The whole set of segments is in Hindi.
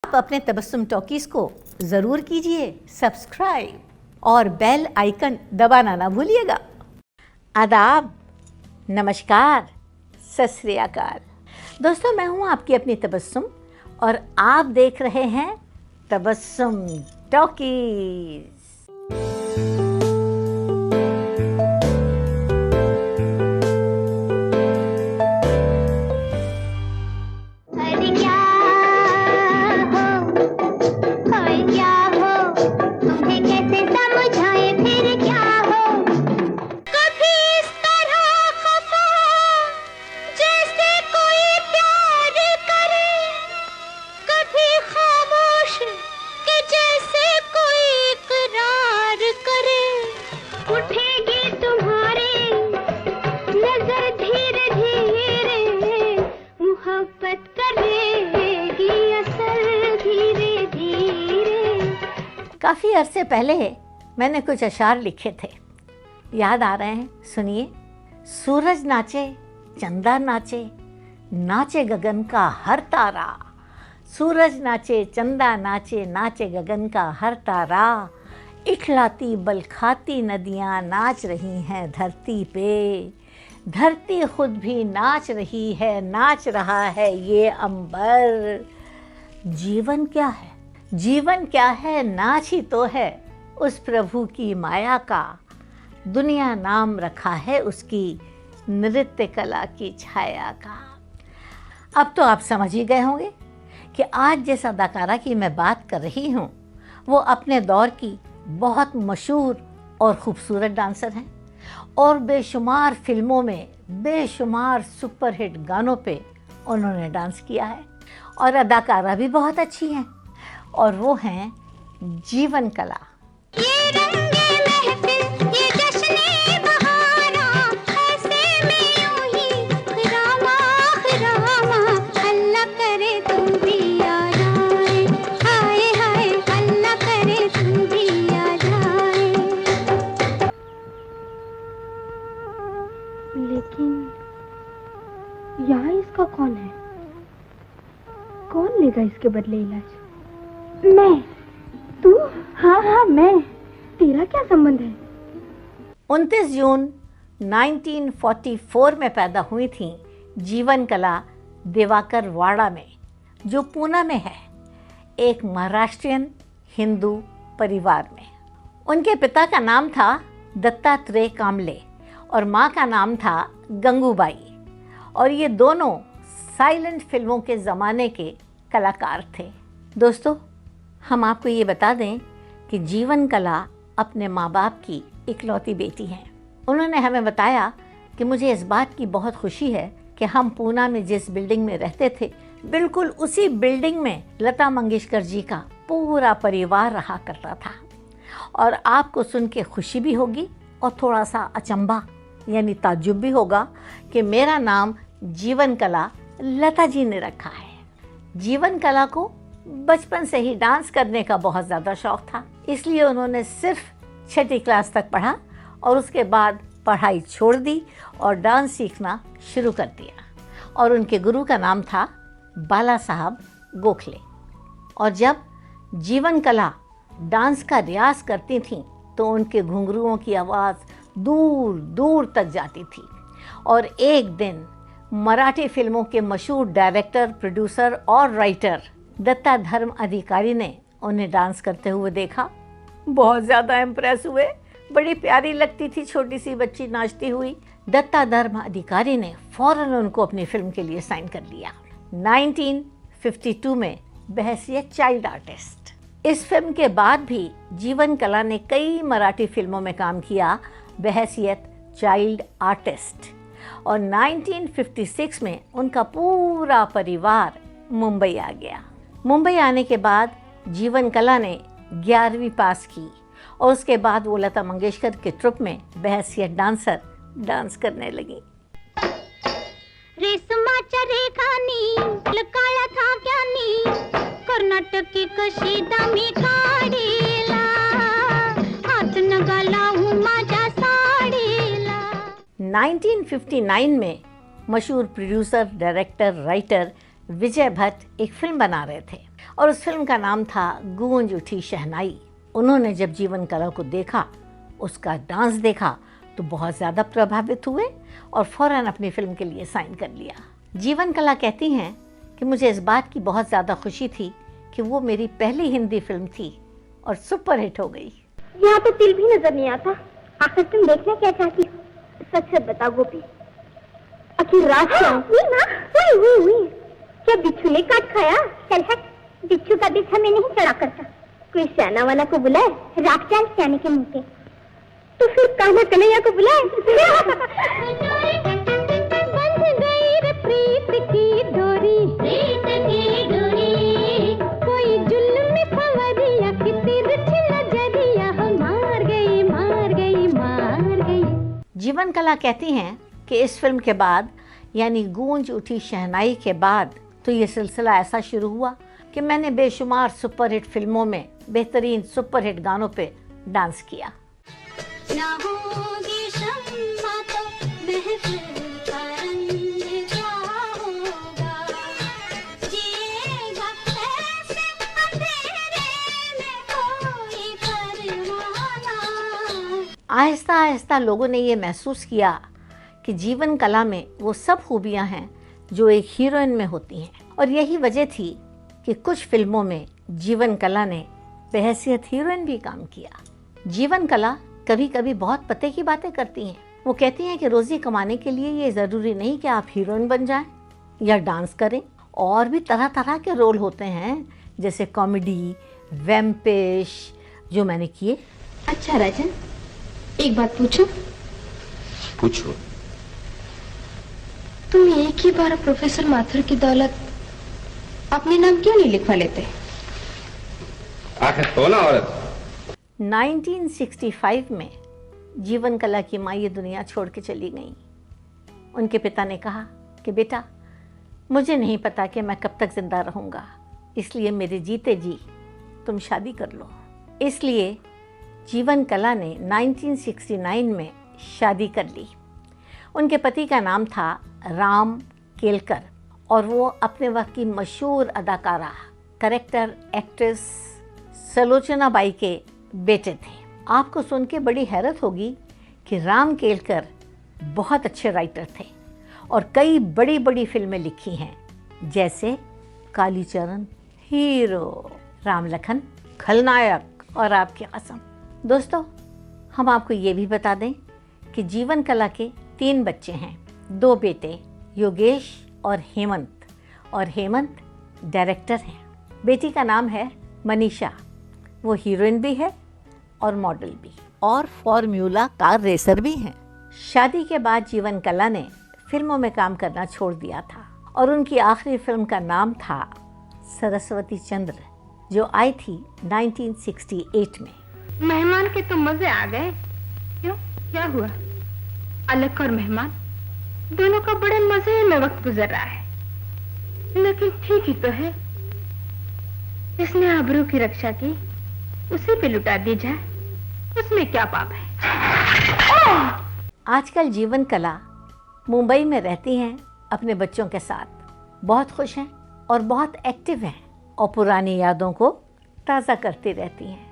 आप अपने तबस्सुम टॉकीज को ज़रूर कीजिए सब्सक्राइब और बेल आइकन दबाना ना भूलिएगा। आदाब, नमस्कार, सत श्री अकाल। दोस्तों, मैं हूँ आपकी अपनी तबस्सुम और आप देख रहे हैं तबस्सुम टॉकीज। काफ़ी अरसे पहले मैंने कुछ अशार लिखे थे, याद आ रहे हैं? सुनिए। सूरज नाचे, चंदा नाचे, नाचे गगन का हर तारा। सूरज नाचे, चंदा नाचे, नाचे गगन का हर तारा। इखलाती बलखाती नदियाँ नाच रही हैं धरती पे। धरती खुद भी नाच रही है, नाच रहा है ये अंबर। जीवन क्या है? जीवन क्या है? नाच ही तो है उस प्रभु की माया का। दुनिया नाम रखा है उसकी नृत्य कला की छाया का। अब तो आप समझ ही गए होंगे कि आज जिस अदाकारा की मैं बात कर रही हूँ वो अपने दौर की बहुत मशहूर और ख़ूबसूरत डांसर हैं और बेशुमार फिल्मों में बेशुमार सुपरहिट गानों पे उन्होंने डांस किया है और अदाकारा भी बहुत अच्छी हैं और वो हैं जीवन कला। ये रंगे महफिल, ये जश्ने बहारा, ऐसे में यूं ही खिरामा खिरामा, अल्लाह करे तुम भी आ जाए, हाय हाय अल्लाह करे तुम भी आ जाए। लेकिन यहाँ इसका कौन है? कौन लेगा इसके बदले इलाज? मैं? तू? हाँ, मैं। तेरा क्या संबंध है? 29 जून 1944 में पैदा हुई थी जीवन कला दिवाकर वाड़ा में, जो पूना में है, एक महाराष्ट्रियन हिंदू परिवार में। उनके पिता का नाम था दत्तात्रेय कामले और माँ का नाम था गंगूबाई और ये दोनों साइलेंट फिल्मों के ज़माने के कलाकार थे। दोस्तों, हम आपको ये बता दें कि जीवन कला अपने माँ बाप की इकलौती बेटी हैं। उन्होंने हमें बताया कि मुझे इस बात की बहुत खुशी है कि हम पूना में जिस बिल्डिंग में रहते थे, बिल्कुल उसी बिल्डिंग में लता मंगेशकर जी का पूरा परिवार रहा करता था। और आपको सुन के खुशी भी होगी और थोड़ा सा अचंभा यानी ताज्जुब भी होगा कि मेरा नाम जीवन कला लता जी ने रखा है। जीवन कला को बचपन से ही डांस करने का बहुत ज़्यादा शौक़ था, इसलिए उन्होंने सिर्फ 6ठी क्लास तक पढ़ा और उसके बाद पढ़ाई छोड़ दी और डांस सीखना शुरू कर दिया। और उनके गुरु का नाम था बाला साहब गोखले। और जब जीवन कला डांस का रियाज करती थीं तो उनके घुंघरुओं की आवाज़ दूर दूर तक जाती थी। और एक दिन मराठी फिल्मों के मशहूर डायरेक्टर, प्रोड्यूसर और राइटर दत्ता धर्म अधिकारी ने उन्हें डांस करते हुए देखा। बहुत ज़्यादा इम्प्रेस हुए। बड़ी प्यारी लगती थी छोटी सी बच्ची नाचती हुई। दत्ता धर्म अधिकारी ने फ़ौरन उनको अपनी फिल्म के लिए साइन कर लिया 1952 में बहैसियत चाइल्ड आर्टिस्ट। इस फिल्म के बाद भी जीवन कला ने कई मराठी फिल्मों में काम किया बहैसियत चाइल्ड आर्टिस्ट। और 1956 में उनका पूरा परिवार मुंबई आ गया। मुंबई आने के बाद जीवन कला ने 11वीं पास की और उसके बाद वो लता मंगेशकर के ट्रुप में बहैसियत डांसर डांस करने लगी। रेशमाच्या रेखानी काळा थांब्यानी कर्नाटकी कशी दामी काढीला हात नगा लावू माझ्या साडीला। 1959 में मशहूर प्रोड्यूसर, डायरेक्टर, राइटर विजय भट्ट एक फिल्म बना रहे थे और उस फिल्म का नाम था गूंज उठी शहनाई। उन्होंने जब जीवन कला को देखा, उसका डांस देखा तो बहुत ज़्यादा प्रभावित हुए और फौरन अपनी फिल्म के लिए साइन कर लिया। जीवन कला कहती हैं कि मुझे इस बात की बहुत ज़्यादा खुशी थी कि वो मेरी पहली हिंदी फिल्म थी और सुपरहिट हो गई। यहाँ तो तिल भी नजर नहीं आता। आखिर तुम देखना क्या चाहती हो? सच सच बता गोपी, आखिर रात क्या बिच्छू ने काट खाया? चल हट, बिच्छू का बिछ हमें नहीं चढ़ा करता। कोई सियाना वाला को बुलाए, राख डाल सियाने के मुंह पे। तो फिर कान्हा कन्हैया को बुलाए। बंध गई रे प्रीत की डोरी, कोई जुल्म सवरिया की तिरछी नजरिया मार गई। जीवन कला कहती हैं कि इस फिल्म के बाद यानी गूंज उठी शहनाई के बाद तो ये सिलसिला ऐसा शुरू हुआ कि मैंने बेशुमार सुपरहिट फिल्मों में बेहतरीन सुपरहिट गानों पे डांस किया। ना होगी शम्मा तो महफिल का रंग क्या होगा, जिएगा ऐसे अंधेरे में कोई परवाना। आहिस्ता आहिस्ता लोगों ने ये महसूस किया कि जीवन कला में वो सब खूबियां हैं जो एक हीरोइन में होती हैं, और यही वजह थी कि कुछ फिल्मों में जीवन कला ने बहैसियत हीरोइन भी काम किया। जीवन कला कभी कभी बहुत पते की बातें करती हैं। वो कहती हैं कि रोजी कमाने के लिए ये ज़रूरी नहीं कि आप हीरोइन बन जाएं या डांस करें, और भी तरह तरह के रोल होते हैं जैसे कॉमेडी, वैम्पिश जो मैंने किए। अच्छा राजन, एक बात पूछूं? पूछो। तुम एक ही बार प्रोफेसर माथुर की दौलत अपने नाम क्यों नहीं लिखवा लेते? आखिर तो ना औरत। 1965 में जीवन कला की माँ ये दुनिया छोड़ के चली गई। उनके पिता ने कहा कि बेटा, मुझे नहीं पता कि मैं कब तक जिंदा रहूँगा, इसलिए मेरे जीते जी तुम शादी कर लो। इसलिए जीवन कला ने 1969 में शादी कर ली। उनके पति का नाम था राम केलकर और वो अपने वक्त की मशहूर अदाकारा, करेक्टर एक्ट्रेस सलोचना बाई के बेटे थे। आपको सुन के बड़ी हैरत होगी कि राम केलकर बहुत अच्छे राइटर थे और कई बड़ी बड़ी फिल्में लिखी हैं, जैसे कालीचरण, हीरो, राम लखन, खलनायक और आपकी कसम। दोस्तों, हम आपको ये भी बता दें कि जीवन कला के 3 बच्चे हैं, 2 बेटे योगेश और हेमंत डायरेक्टर हैं। बेटी का नाम है मनीषा, वो हीरोइन भी है और मॉडल भी और फॉर्मूला कार रेसर भी हैं। शादी के बाद जीवन कला ने फिल्मों में काम करना छोड़ दिया था और उनकी आखिरी फिल्म का नाम था सरस्वती चंद्र, जो आई थी 1968 में। मेहमान के तो मजे आ गए। क्यों, क्या हुआ? अलग और मेहमान दोनों का बड़े मजे में वक्त गुजर रहा है, लेकिन ठीक ही तो है। जिसने आबरू की रक्षा की उसी पे लुटा दी जाए, उसमें क्या पाप है। आजकल जीवन कला मुंबई में रहती हैं अपने बच्चों के साथ, बहुत खुश हैं और बहुत एक्टिव हैं और पुरानी यादों को ताज़ा करती रहती हैं।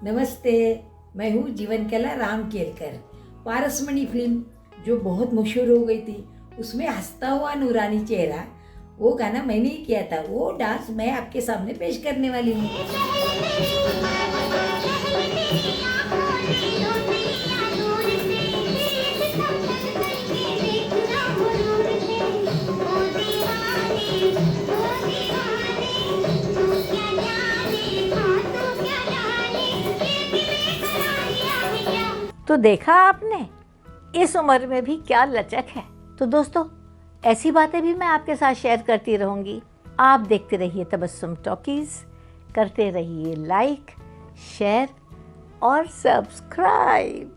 नमस्ते, मैं हूँ जीवन कला राम केलकर। पारसमणि फिल्म जो बहुत मशहूर हो गई थी, उसमें हंसता हुआ नूरानी चेहरा, वो गाना मैंने ही किया था। वो डांस मैं आपके सामने पेश करने वाली हूँ। तो देखा आपने, इस उम्र में भी क्या लचक है। तो दोस्तों, ऐसी बातें भी मैं आपके साथ शेयर करती रहूँगी। आप देखते रहिए तबस्सुम टॉकीज़, करते रहिए लाइक, शेयर और सब्सक्राइब।